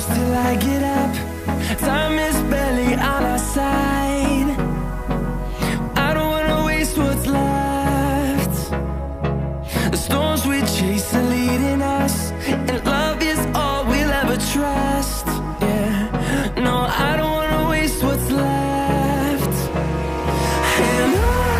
Till I get up, time is barely on our side. I don't wanna waste what's left. The storms we chase are leading us, and love is all we'll ever trust. Yeah, no, I don't wanna waste what's left. And on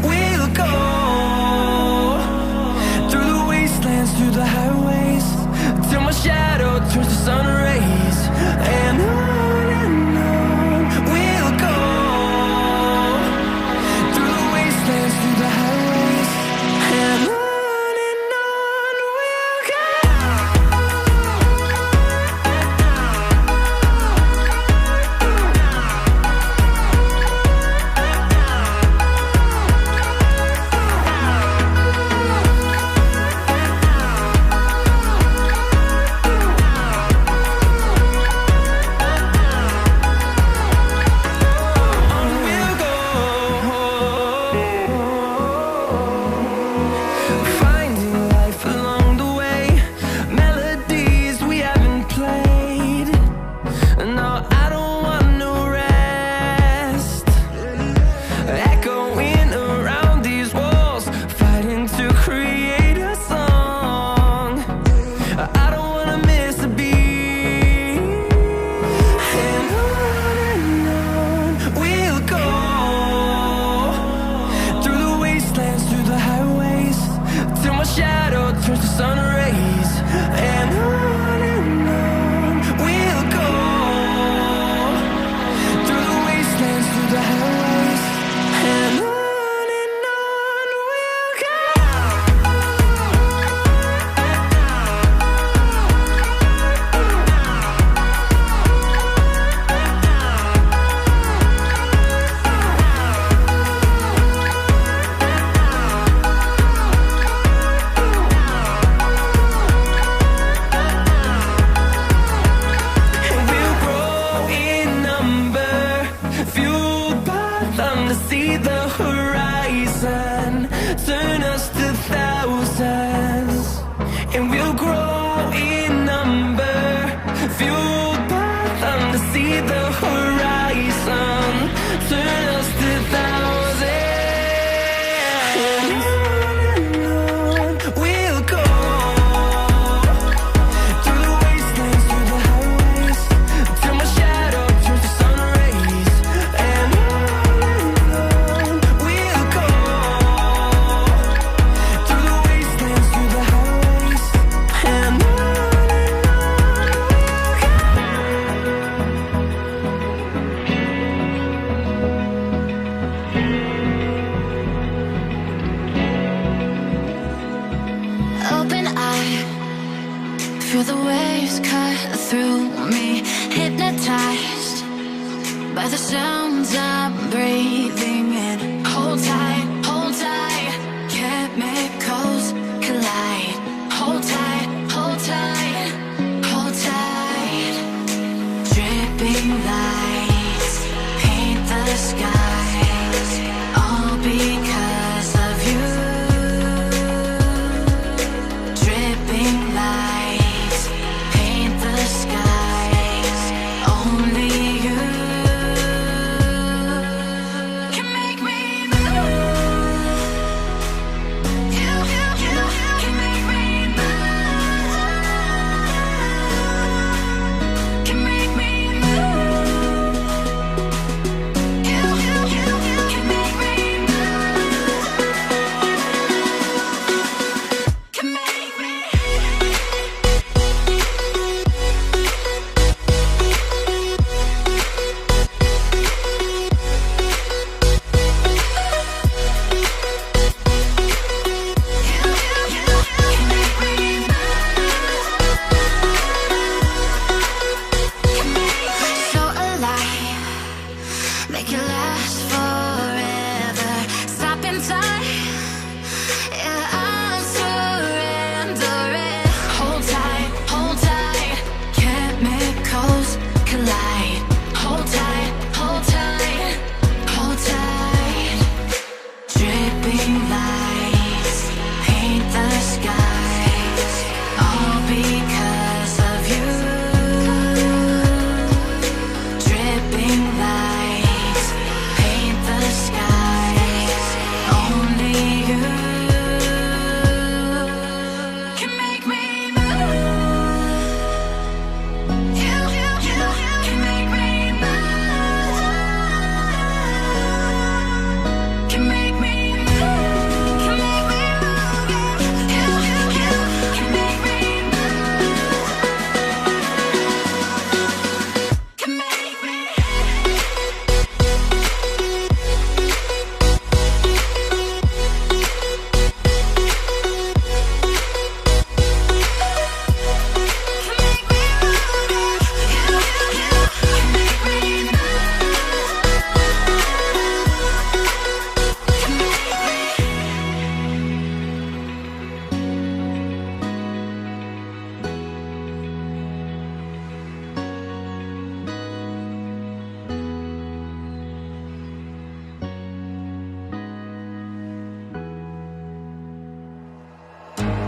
we'll go, through the wastelands, through the highways, till my shadow turns to sun rays. And on we'll go, through the wastelands, through the highways, and on we'll go. Feel the waves cut through me, hypnotized by the sounds I'm breathing in. Hold tight, chemicals collide. Hold tight, hold tight, hold tight. Dripping lights paint the skies, all because of you. Dripping lights paint the skies, only you can make me move.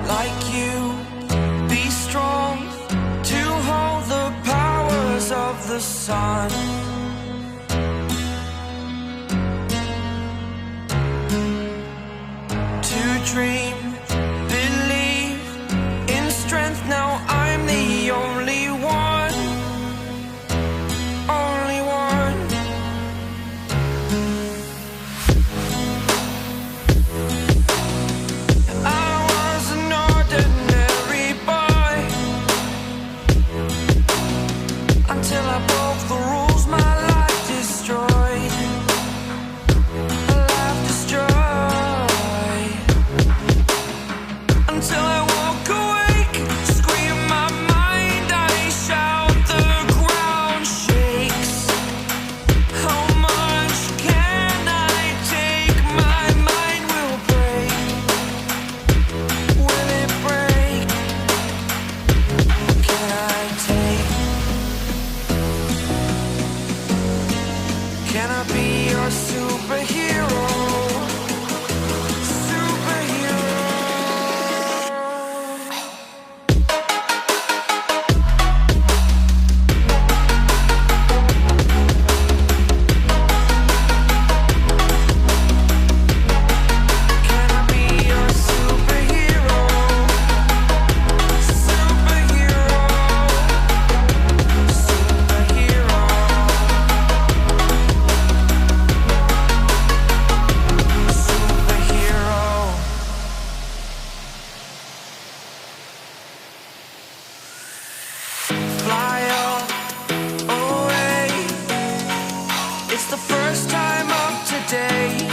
like you, be strong to hold the powers of the sun. To dream, believe in strength. Now I'm the only one, only one. I was an ordinary boy until I broke the rules. My life destroyed, a life destroyed. Until I walk awake, scream my mind, I shout, the ground shakes. How much can I take? My mind will break. Will it break? What can I take? Can I be your superhero? Superhero. Can I be your superhero? Superhero. Superhero. Superhero. Fly away. It's the first time of today.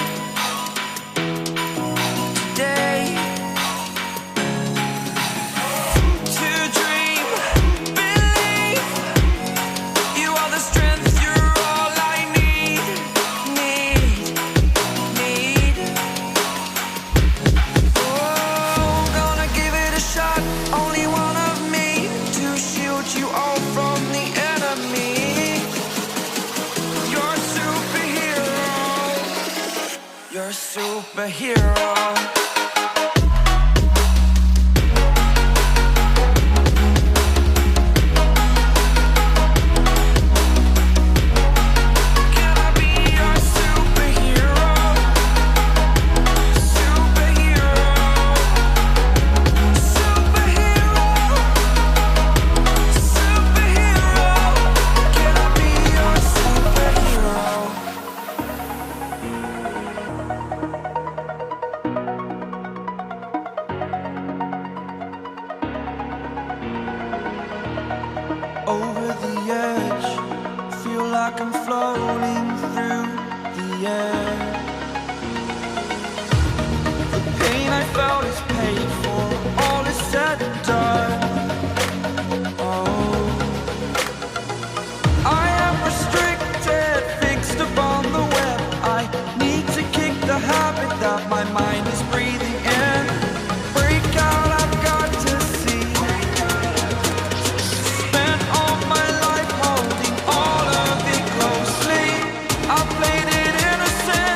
Today. To dream, believe. You are the strength, you're all I need. Need. Oh, gonna give it a shot. Only one of me to shield you all from the enemy. You're a superhero. You're a superhero. Can I be your superhero? Superhero. Superhero. Superhero. Can I be your superhero? Over the edge, feel like I'm floating through the air. The pain I felt is paid for, all is said and done. Oh, I am restricted, fixed upon the web. I need to kick the habit that my mind is breathing in. Break out, I've got to see. Spent all my life holding all of it closely. I played it innocent.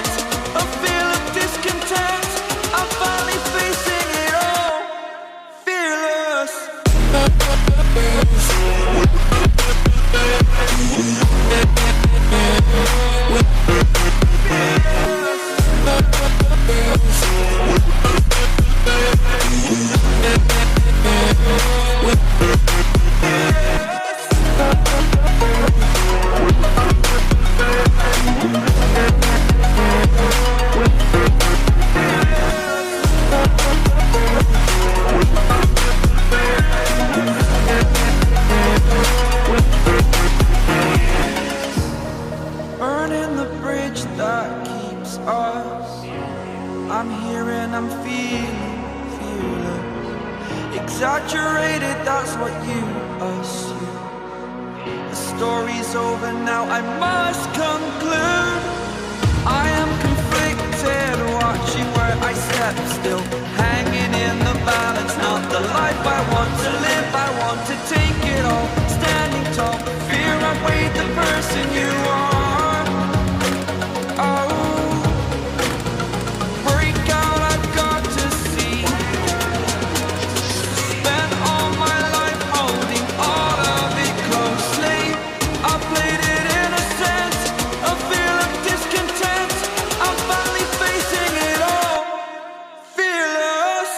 exaggerated, that's what you assume. The story's over now, I must conclude. I am conflicted, watching where I step still, hanging in the balance. Not the life I want to live, I want to take it all. Standing tall, fear I've weighed the person you are. Oh, break out, I've got to see. Spent all my life holding all of it closely. I played it innocent, a feel of discontent. I'm finally facing it all, fearless.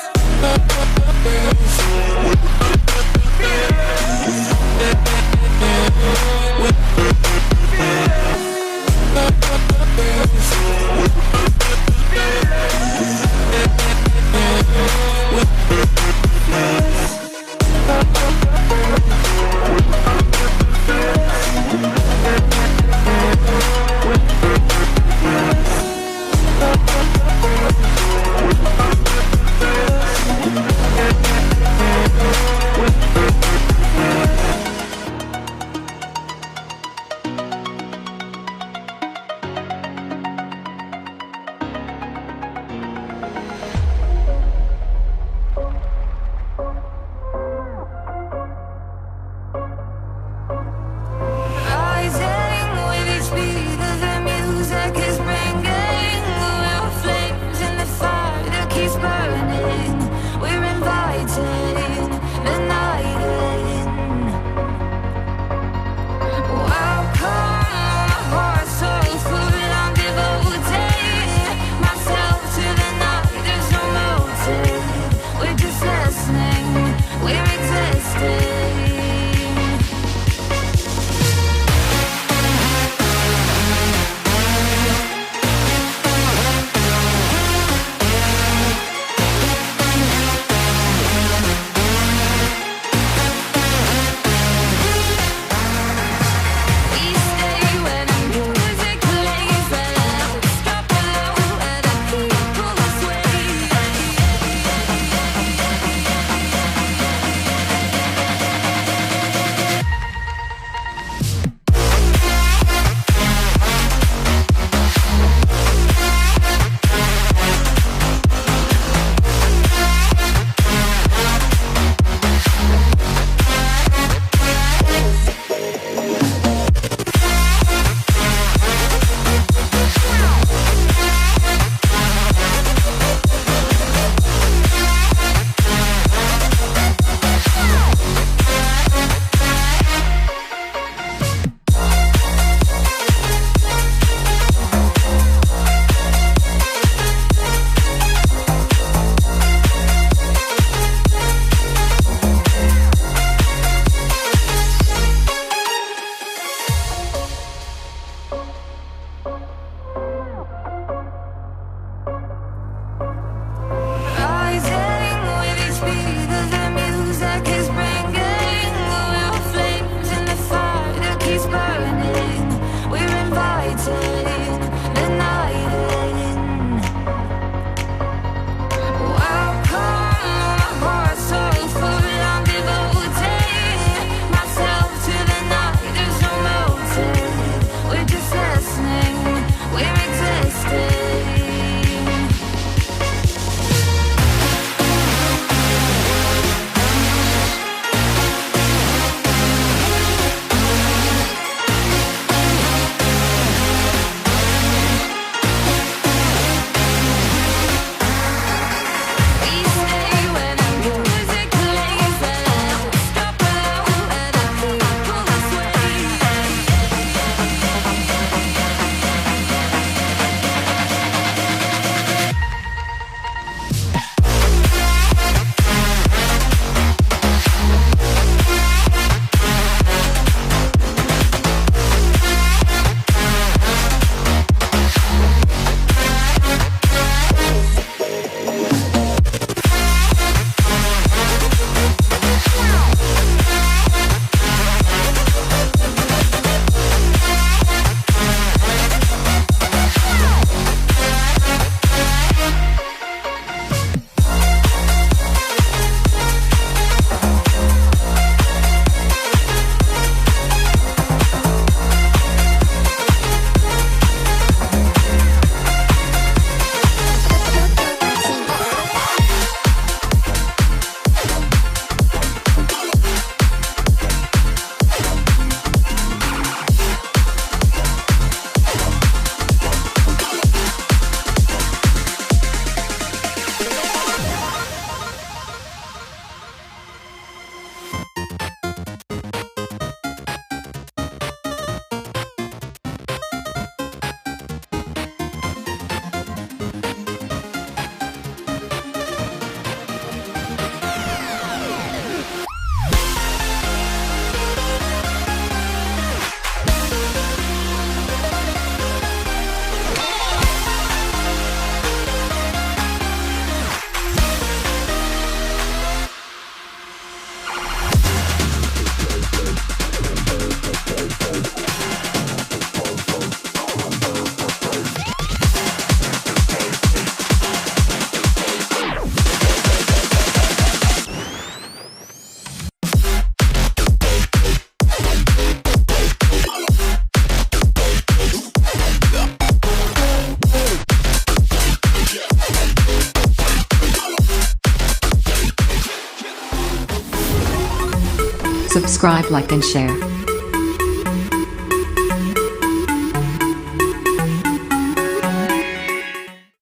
Subscribe, like and share.